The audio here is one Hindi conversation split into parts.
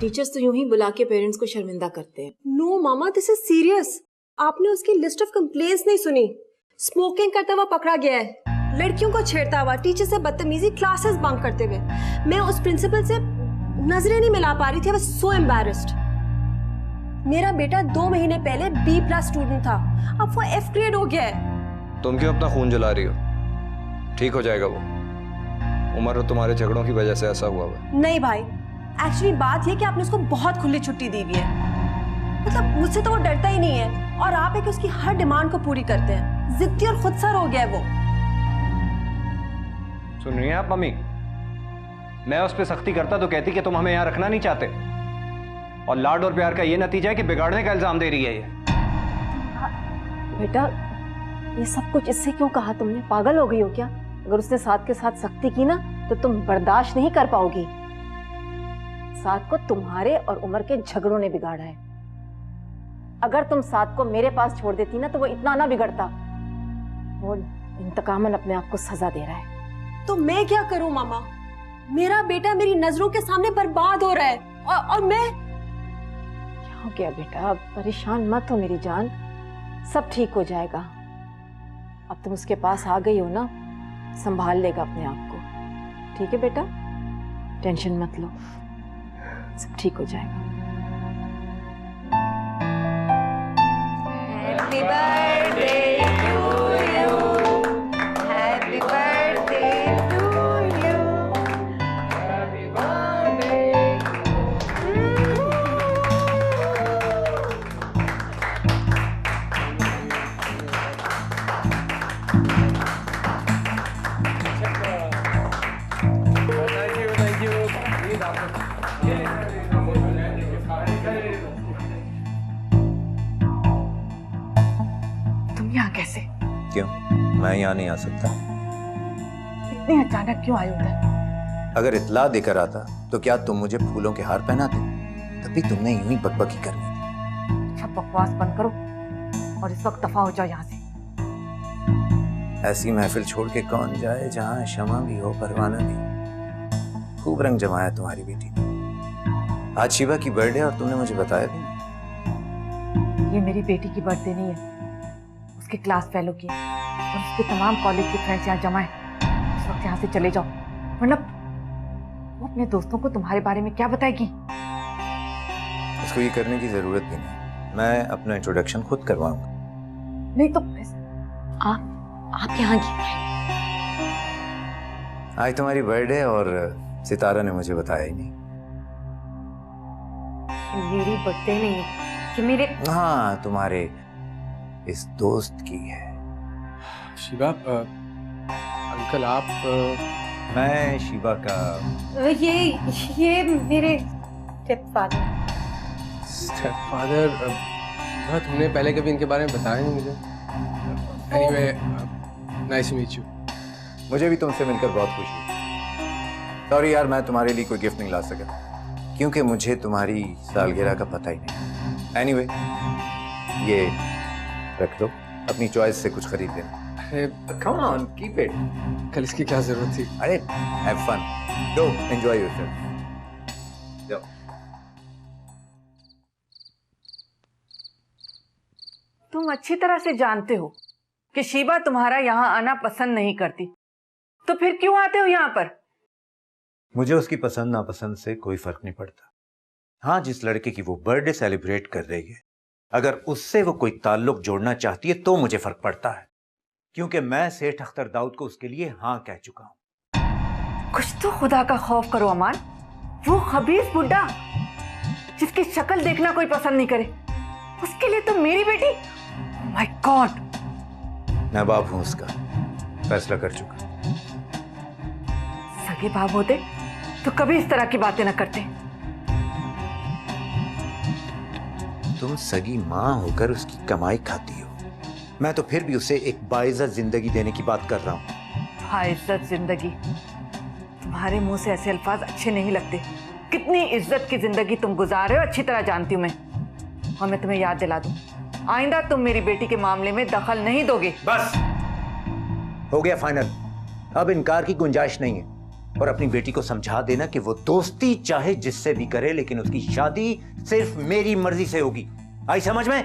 टीचर्स तो यूं ही बुला के पेरेंट्स को शर्मिंदा करते हैं। नो मामा, दिस इज सीरियस। आपने उसकी लिस्ट ऑफ कंप्लेंट्स नहीं सुनी। स्मोकिंग करता हुआ पकड़ा गया है, लड़कियों को छेड़ता हुआ, टीचर से बदतमीजी, क्लासेस बंक करते हुए। मैं उस प्रिंसिपल से नजरें नहीं मिला पा रही थी। I was so embarrassed. मेरा बेटा 2 महीने पहले B+ स्टूडेंट था, अब वो F ग्रेड हो गया है। तुम क्यों अपना खून जला रही हो? ठीक हो जाएगा वो। उमर और तुम्हारे झगड़ों की वजह से ऐसा हुआ है। नहीं भाई, एक्चुअली बात ये कि आपने उसको बहुत खुली छुट्टी दी हुई है। मतलब मुझसे तो वो डरता ही नहीं है, और आप है कि उसकी हर डिमांड को पूरी करते हैं। जिद्दी और खुदसर हो गया है वो। सुन रही हैं आप मम्मी? मैं उस पर सख्ती करता तो कहती कि तुम हमें यहाँ रखना नहीं चाहते, और लाड और प्यार का ये नतीजा है कि बिगाड़ने का इल्जाम दे रही है ये। बेटा, ये सब कुछ इससे क्यों कहा तुमने? पागल हो गई हो क्या? अगर उसने साथ के साथ सख्ती की ना तो तुम बर्दाश्त नहीं कर पाओगी। साथ को तुम्हारे और उमर के झगड़ों ने बिगाड़ा है। अगर तुम साथ को मेरे पास छोड़ देती ना तो वो इतना ना बिगड़ता। वो इंतकामन अपने आप को सजा दे रहा है। तो मैं क्या करूं मामा? मेरा बेटा मेरी नजरों के सामने बर्बाद हो रहा है, और मैं क्या हो गया बेटा? परेशान मत हो मेरी जान, सब ठीक हो जाएगा। अब तुम उसके पास आ गई हो ना, संभाल लेगा अपने आप को। ठीक है बेटा, टेंशन मत लो, सब ठीक हो जाएगा। Happy birthday to you, happy birthday to you, happy birthday. तुम यहाँ कैसे? क्यों, मैं यहाँ नहीं आ सकता? इतने अचानक क्यों आए उधर? अगर इत्ला देकर आता तो क्या तुम मुझे फूलों के हार पहनाते? तभी तुमने यूं ही बकबकी करनी थी। अच्छा बकवास बंद करो और इस वक्त दफा हो जाओ यहाँ से। ऐसी महफिल छोड़ के कौन जाए जहाँ शमा भी हो परवाना भी। खूब रंग जमाया तुम्हारी बेटी ने। आज शिवा की बर्थडे और तुमने मुझे बताया भी नहीं। ये मेरी बेटी की बर्थडे नहीं है, उसके क्लास फेलो की, और उसके तमाम कॉलेज के फ्रेंड्स यहाँ जमा है। इस वक्त यहाँ से चले जाओ, वरना वो अपने दोस्तों को तुम्हारे बारे में क्या बताएगी? उसको ये करने की जरूरत भी नहीं, मैं अपना इंट्रोडक्शन खुद करवाऊंगा। नहीं तो आप यहाँ क्यों आए? आज तुम्हारी बर्थडे और सितारा ने मुझे बताया ही नहीं। मेरी बर्थडे नहीं है कि मेरे, हाँ, तुम्हारे इस दोस्त की है। शिवा, अंकल आप मैं शिवा का ये मेरे स्टेपफादर। स्टेपफादर? तुमने पहले कभी इनके बारे में बताया नहीं मुझे। Anyway, nice to meet you. मुझे भी तुमसे मिलकर बहुत खुशी हुई। सॉरी यार, मैं तुम्हारे लिए कोई गिफ्ट नहीं ला सका क्योंकि मुझे तुम्हारी सालगिरह का पता ही नहीं। एनीवे, ये रख लो, अपनी चॉइस से कुछ खरीद लेना। Come on, keep it. कल इसकी क्या जरूरत थी? अरे have fun, go enjoy yourself. जाओ। तुम अच्छी तरह से जानते हो कि शीबा तुम्हारा यहाँ आना पसंद नहीं करती, तो फिर क्यों आते हो यहाँ पर? मुझे उसकी पसंद नापसंद से कोई फर्क नहीं पड़ता। हाँ, जिस लड़के की वो बर्थडे सेलिब्रेट कर रही है, अगर उससे वो कोई ताल्लुक जोड़ना चाहती है तो मुझे फर्क पड़ता है, क्योंकि मैं सेठ अख्तर दाऊद को उसके लिए हाँ कह चुका हूं। कुछ तो खुदा का खौफ करो अमान। वो खबीस बुड्ढा जिसकी शक्ल देखना कोई पसंद नहीं करे, उसके लिए तो मेरी बेटी। माय गॉड, मैं बाप हूं उसका, फैसला कर चुका। सगे बाप होते तो कभी इस तरह की बातें न करते। तुम सगी मां होकर उसकी कमाई खाती हो, मैं तो फिर भी उसे एक बाइज्जत जिंदगी देने की बात कर रहा हूं। बाइज्जत जिंदगी? तुम्हारे मुंह से ऐसे अल्फाज अच्छे नहीं लगते। कितनी इज्जत की जिंदगी तुम गुजार रहे हो अच्छी तरह जानती हूं मैं। और मैं तुम्हें याद दिला दूं, आइंदा तुम मेरी बेटी के मामले में दखल नहीं दोगे। बस हो गया फाइनल, अब इनकार की गुंजाइश नहीं है। और अपनी बेटी को समझा देना कि वो दोस्ती चाहे जिससे भी करे, लेकिन उसकी शादी सिर्फ मेरी मर्जी से होगी। आई समझ में?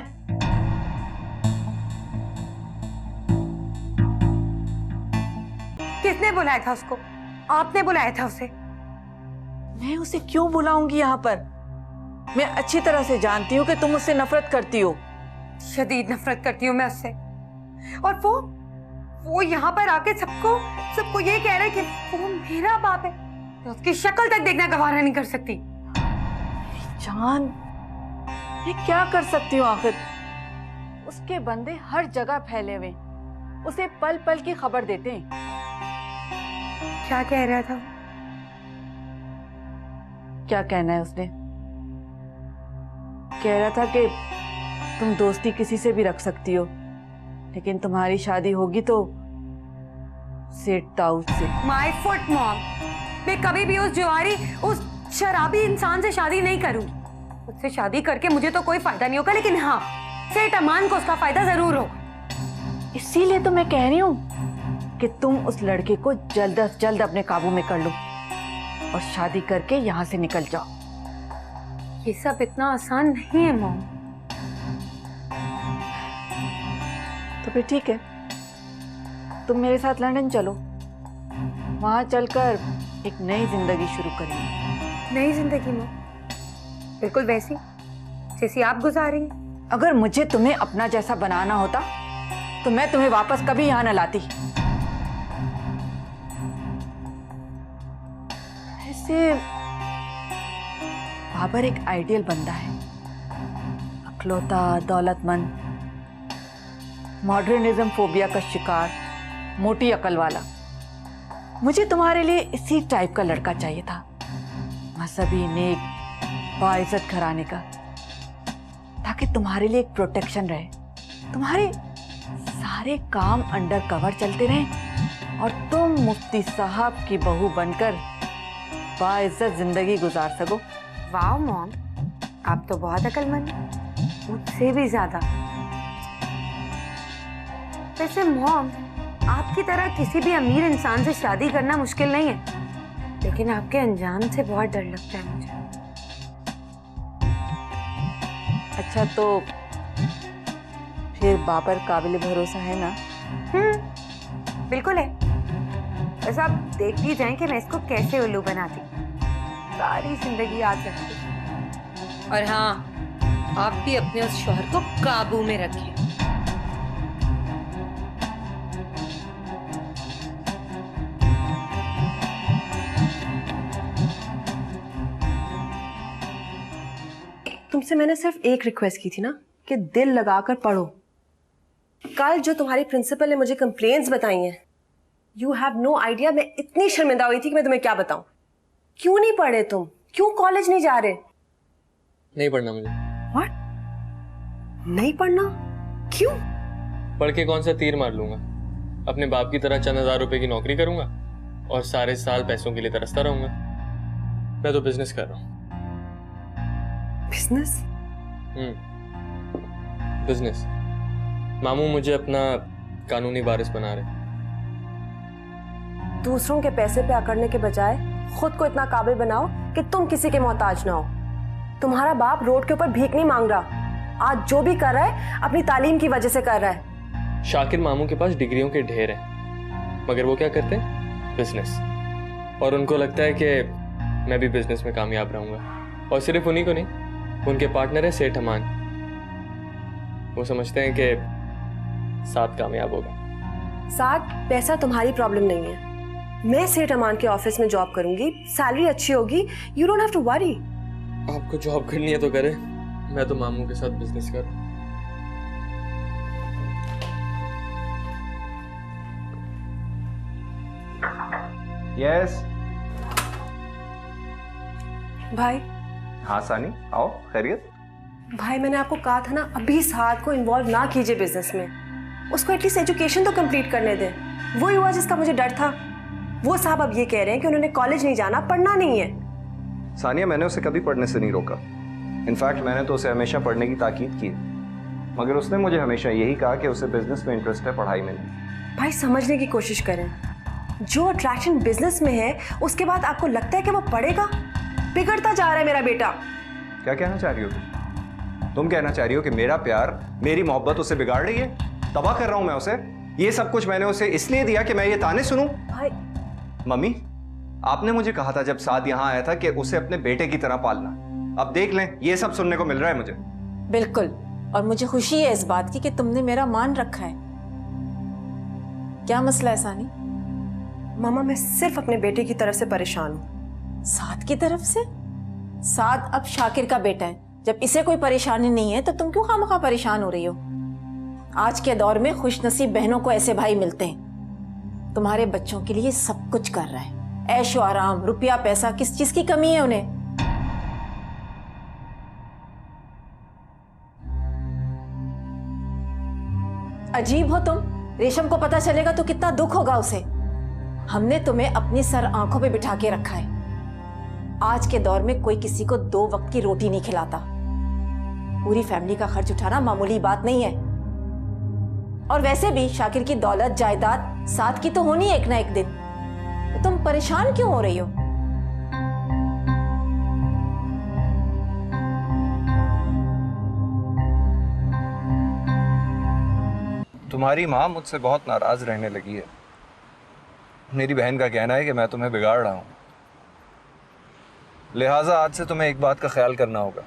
किसने बुलाया था उसको? आपने बुलाया था उसे? मैं उसे क्यों बुलाऊंगी यहाँ पर? मैं अच्छी तरह से जानती हूँ कि तुम उससे नफरत करती हो। शदीद नफरत करती हूँ मैं उससे। और वो यहाँ पर आके सबको ये कह रहा है कि वो मेरा बाप है। तो उसकी शक्ल तक देखना गवारा नहीं कर सकती। जान, मैं क्या कर सकती हूँ आखिर? उसके बंदे हर जगह फैले हुए, उसे पल पल की खबर देते हैं। क्या कह रहा था? क्या कहना है उसने? कह रहा था कि तुम दोस्ती किसी से भी रख सकती हो, लेकिन तुम्हारी शादी होगी तो सेठ दाऊद से। माय फुट मॉम, मैं कभी भी उस जुआरी, उस शराबी इंसान से शादी नहीं करूंगी। उससे शादी करके मुझे तो कोई फायदा नहीं होगा, लेकिन हाँ, सेठ अमान को उसका फायदा जरूर होगा। इसीलिए तो मैं कह रही हूँ कि तुम उस लड़के को जल्द से जल्द अपने काबू में कर लो और शादी करके यहाँ से निकल जाओ। ये सब इतना आसान नहीं है मॉम। तो फिर ठीक है, तुम मेरे साथ लंदन चलो, वहां चलकर एक नई जिंदगी शुरू करेंगे। नई जिंदगी में बिल्कुल वैसी जैसी आप गुजारी। अगर मुझे तुम्हें अपना जैसा बनाना होता तो मैं तुम्हें वापस कभी यहाँ न लाती। ऐसे बाबर एक आइडियल बंदा है, अखलौता, दौलतमंद, मॉडर्निज्म फोबिया का शिकार, मोटी अकल वाला। मुझे तुम्हारे लिए इसी टाइप का लड़का चाहिए था, मजहबी, नेक, बाइज्जत घराने का, ताकि तुम्हारे लिए एक प्रोटेक्शन रहे, तुम्हारे सारे काम अंडर कवर चलते रहें और तुम मुफ्ती साहब की बहू बनकर बाइज्जत जिंदगी गुजार सको। वाह मॉम, आप तो बहुत अक्लमंद, मुझसे भी ज्यादा। वैसे मॉम, आपकी तरह किसी भी अमीर इंसान से शादी करना मुश्किल नहीं है, लेकिन आपके अंजाम से बहुत डर लगता है मुझे। अच्छा, तो फिर बाबर काबिल भरोसा है ना? बिल्कुल है। बस आप देखती जाएं कि मैं इसको कैसे उल्लू बनाती, सारी जिंदगी याद रखती। और हाँ, आप भी अपने उस शौहर को काबू में रखें। तुमसे मैंने सिर्फ एक रिक्वेस्ट की थी ना कि दिल लगाकर पढ़ो। कल जो तुम्हारी प्रिंसिपल ने मुझे कंप्लेंट्स बताई हैं, यू हैव नो आइडिया मैं इतनी शर्मिंदा हुई थी कि मैं तुम्हें क्या बताऊं। क्यों नहीं पढ़े तुम? क्यों कॉलेज नहीं जा रहे? नहीं पढ़ना मुझे। व्हाट? नहीं पढ़ना? क्यों? पढ़ के कौन सा तीर मार लूंगा? अपने बाप की तरह चंद हजार रुपए की नौकरी करूंगा और सारे साल पैसों के लिए तरसता रहूंगा। मैं तो बिजनेस कर रहा हूँ। बिजनेस? बिजनेस। मामू मुझे अपना कानूनी वारिस बना रहे। दूसरों के पैसे पे अकड़ने के बजाय खुद को इतना काबिल बनाओ कि तुम किसी के मोहताज ना हो। तुम्हारा बाप रोड के ऊपर भीख नहीं मांग रहा। आज जो भी कर रहा है अपनी तालीम की वजह से कर रहा है। शाकिर मामू के पास डिग्रियों के ढेर हैं, मगर वो क्या करते हैं? बिजनेस। और उनको लगता है कि मैं भी बिजनेस में कामयाब रहूंगा। और सिर्फ उन्हीं को नहीं, उनके पार्टनर है सेठ अमान। वो समझते हैं कि साथ कामयाब होगा। साथ पैसा तुम्हारी प्रॉब्लम नहीं है। मैं सेठ अमान के ऑफिस में जॉब करूंगी, सैलरी अच्छी होगी, you don't have to worry. आपको जॉब करनी है तो करे, मैं तो मामू के साथ बिजनेस करूं। यस भाई। हाँ सानी, आओ। खैरियत? भाई, मैंने आपको कहा था ना, अभी साथ को इन्वॉल्व ना कीजिए बिजनेस में। उसको एटलीस्ट एजुकेशन तो कंप्लीट करने दें। वही हुआ जिसका मुझे डर था। वो साहब अब ये कह रहे हैं कि उन्होंने कॉलेज नहीं जाना, पढ़ना नहीं है। सानिया, मैंने उसे कभी पढ़ने से नहीं रोका। इनफैक्ट मैंने तो उसे हमेशा पढ़ने की ताकीद की, मगर उसने मुझे हमेशा यही कहा कि उसे बिजनेस में इंटरेस्ट है, पढ़ाई में नहीं। भाई, समझने की कोशिश करें। जो अट्रैक्शन बिजनेस में है उसके बाद आपको लगता है कि वो पड़ेगा? बिगड़ता जा रहा है मेरा बेटा। क्या कहना चाह रही हो तुम कहना चाह रही हो कि मेरा प्यार, मेरी मोहब्बत उसे बिगाड़ रही है, तबाह कर रहा हूं मैं उसे? ये सब कुछ मैंने उसे इसलिए दिया कि मैं ये ताने सुनूं? भाई मम्मी, आपने मुझे कहा था जब साद यहां आया था कि उसे अपने बेटे की तरह पालना। अब देख लें, ये सब सुनने को मिल रहा है मुझे। बिल्कुल, और मुझे खुशी है इस बात की कि तुमने मेरा मान रखा है। क्या मसला है सानी? मामा, मैं सिर्फ अपने बेटे की तरफ से परेशान हूँ। साद की तरफ से? साद अब शाकिर का बेटा है। जब इसे कोई परेशानी नहीं है तो तुम क्यों खामखा परेशान हो रही हो? आज के दौर में खुशनसीब बहनों को ऐसे भाई मिलते हैं। तुम्हारे बच्चों के लिए सब कुछ कर रहा है, ऐशो आराम, रुपया पैसा, किस चीज की कमी है उन्हें? अजीब हो तुम। रेशम को पता चलेगा तो कितना दुख होगा उसे। हमने तुम्हें अपनी सर आंखों पे बिठा के रखा है। आज के दौर में कोई किसी को 2 वक्त की रोटी नहीं खिलाता। पूरी फैमिली का खर्च उठाना मामूली बात नहीं है। और वैसे भी शाकिर की दौलत जायदाद साथ की तो होनी है एक ना एक दिन। तो तुम परेशान क्यों हो रही हो? तुम्हारी माँ मुझसे बहुत नाराज रहने लगी है। मेरी बहन का कहना है कि मैं तुम्हें बिगाड़ रहा हूं, लिहाजा आज से तुम्हें एक बात का ख्याल करना होगा।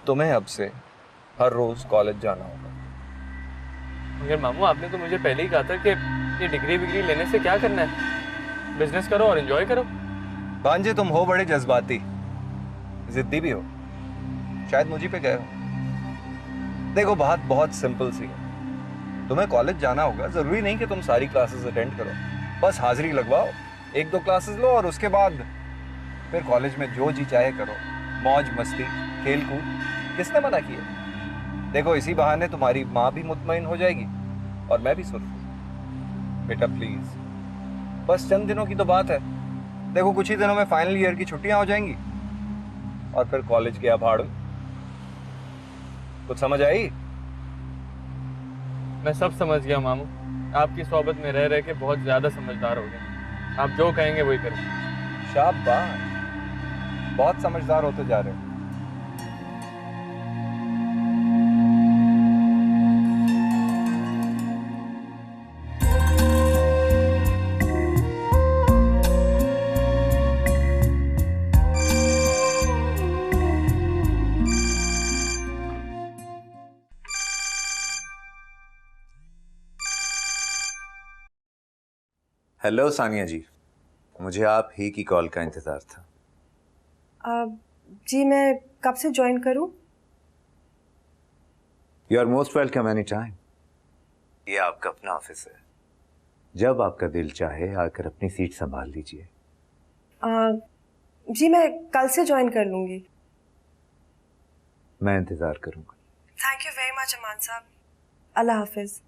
तुम्हें अब से हर रोज कॉलेज जाना होगा। मगर मामू, आपने तो मुझे पहले ही कहा था कि ये डिग्री विग्री लेने से क्या करना है, बिजनेस करो और एंजॉय करो। भांजे, तुम हो बड़े जज्बाती, जिद्दी भी हो, शायद मुझी पे गए हो। देखो, बात बहुत सिंपल सी है। तुम्हें कॉलेज जाना होगा, जरूरी नहीं कि तुम सारी क्लासेस अटेंड करो, बस हाजिरी लगवाओ, 1-2 क्लासेस लो और उसके बाद फिर कॉलेज में जो जी चाहे करो, मौज मस्ती, खेल कूद। किसने मना किया? देखो, इसी बहाने तुम्हारी माँ भी मुतमईन हो जाएगी और मैं भी सुरखी। बेटा प्लीज, बस चंद दिनों की तो बात है। देखो, कुछ ही दिनों में फाइनल ईयर की छुट्टियां हो जाएंगी और फिर कॉलेज गया भाड़ू। कुछ समझ आई? मैं सब समझ गया मामू, आपकी सोबत में रह रह के बहुत ज्यादा समझदार हो गया। आप जो कहेंगे वही करूँ। शाबाश, बहुत समझदार होते जा रहे हो। हेलो सानिया जी, मुझे आप ही की कॉल का इंतजार था। जी, मैं कब से ज्वाइन करूं? You are most welcome any time. ये आपका अपना ऑफिस है, जब आपका दिल चाहे आकर अपनी सीट संभाल लीजिए। जी, मैं कल से ज्वाइन कर लूंगी। मैं इंतजार करूंगा। थैंक यू वेरी मच अमान साहब। अल्लाह हाफिज।